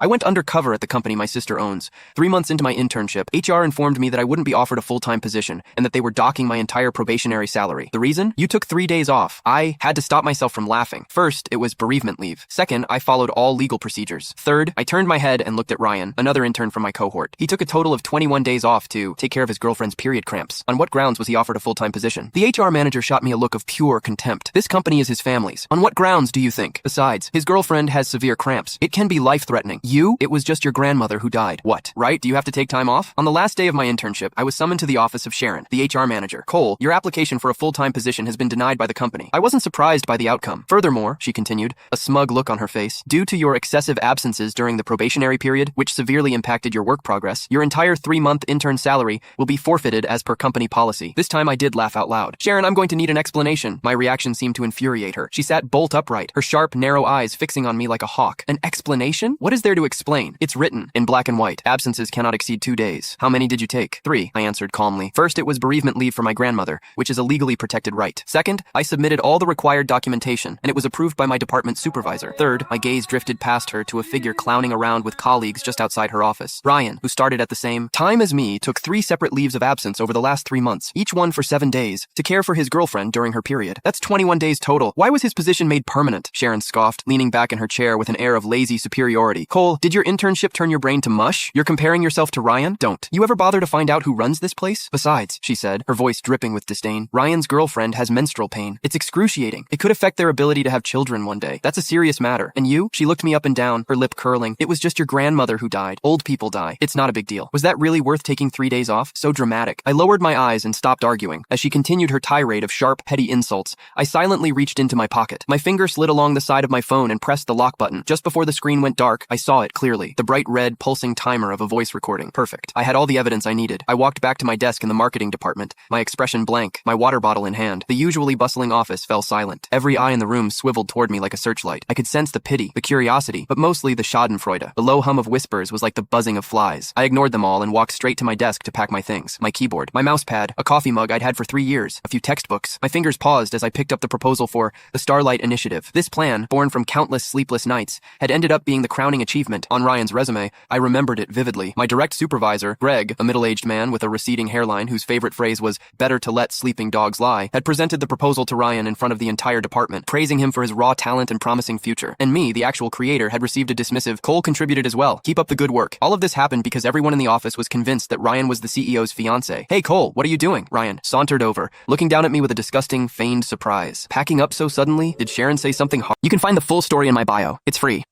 I went undercover at the company my sister owns. 3 months into my internship, HR informed me that I wouldn't be offered a full-time position and that they were docking my entire probationary salary. The reason? You took 3 days off. I had to stop myself from laughing. First, it was bereavement leave. Second, I followed all legal procedures. Third, I turned my head and looked at Ryan, another intern from my cohort. He took a total of 21 days off to take care of his girlfriend's period cramps. On what grounds was he offered a full-time position? The HR manager shot me a look of pure contempt. This company is his family's. On what grounds do you think? Besides, his girlfriend has severe cramps. It can be life-threatening. It was just your grandmother who died. What? Right? Do you have to take time off? On the last day of my internship, I was summoned to the office of Sharon, the HR manager. Cole, your application for a full-time position has been denied by the company. I wasn't surprised by the outcome. Furthermore, she continued, a smug look on her face, due to your excessive absences during the probationary period, which severely impacted your work progress, your entire 3-month intern salary will be forfeited as per company policy. This time I did laugh out loud. Sharon, I'm going to need an explanation. My reaction seemed to infuriate her. She sat bolt upright, her sharp, narrow eyes fixing on me like a hawk. An explanation? What is there to explain? It's written in black and white. Absences cannot exceed 2 days. How many did you take? 3, I answered calmly. First, it was bereavement leave for my grandmother, which is a legally protected right. Second, I submitted all the required documentation, and it was approved by my department supervisor. Third, my gaze drifted past her to a figure clowning around with colleagues just outside her office. Ryan, who started at the same time as me, took 3 separate leaves of absence over the last 3 months, each one for 7 days, to care for his girlfriend during her period. That's 21 days total. Why was his position made permanent? Sharon scoffed, leaning back in her chair with an air of lazy superiority. Cole, did your internship turn your brain to mush? You're comparing yourself to Ryan? Don't. You ever bother to find out who runs this place? Besides, she said, her voice dripping with disdain, Ryan's girlfriend has menstrual pain. It's excruciating. It could affect their ability to have children one day. That's a serious matter. And you? She looked me up and down, her lip curling. It was just your grandmother who died. Old people die. It's not a big deal. Was that really worth taking 3 days off? So dramatic. I lowered my eyes and stopped arguing. As she continued her tirade of sharp, petty insults, I silently reached into my pocket. My finger slid along the side of my phone and pressed the lock button. Just before the screen went dark, I saw it clearly. The bright red, pulsing timer of a voice recording. Perfect. I had all the evidence I needed. I walked back to my desk in the marketing department, my expression blank, my water bottle in hand. The usually bustling office fell silent. Every eye in the room swiveled toward me like a searchlight. I could sense the pity, the curiosity, but mostly the schadenfreude. The low hum of whispers was like the buzzing of flies. I ignored them all and walked straight to my desk to pack my things. My keyboard, my mousepad, a coffee mug I'd had for 3 years, a few textbooks. My fingers paused as I picked up the proposal for the Starlight Initiative. This plan, born from countless sleepless nights, had ended up being the crowning achievement. On Ryan's resume, I remembered it vividly. My direct supervisor, Greg, a middle-aged man with a receding hairline whose favorite phrase was, better to let sleeping dogs lie, had presented the proposal to Ryan in front of the entire department, praising him for his raw talent and promising future. And me, the actual creator, had received a dismissive, Cole contributed as well. Keep up the good work. All of this happened because everyone in the office was convinced that Ryan was the CEO's fiancé. Hey Cole, what are you doing? Ryan sauntered over, looking down at me with a disgusting, feigned surprise. Packing up so suddenly? Did Sharon say something hard? You can find the full story in my bio. It's free.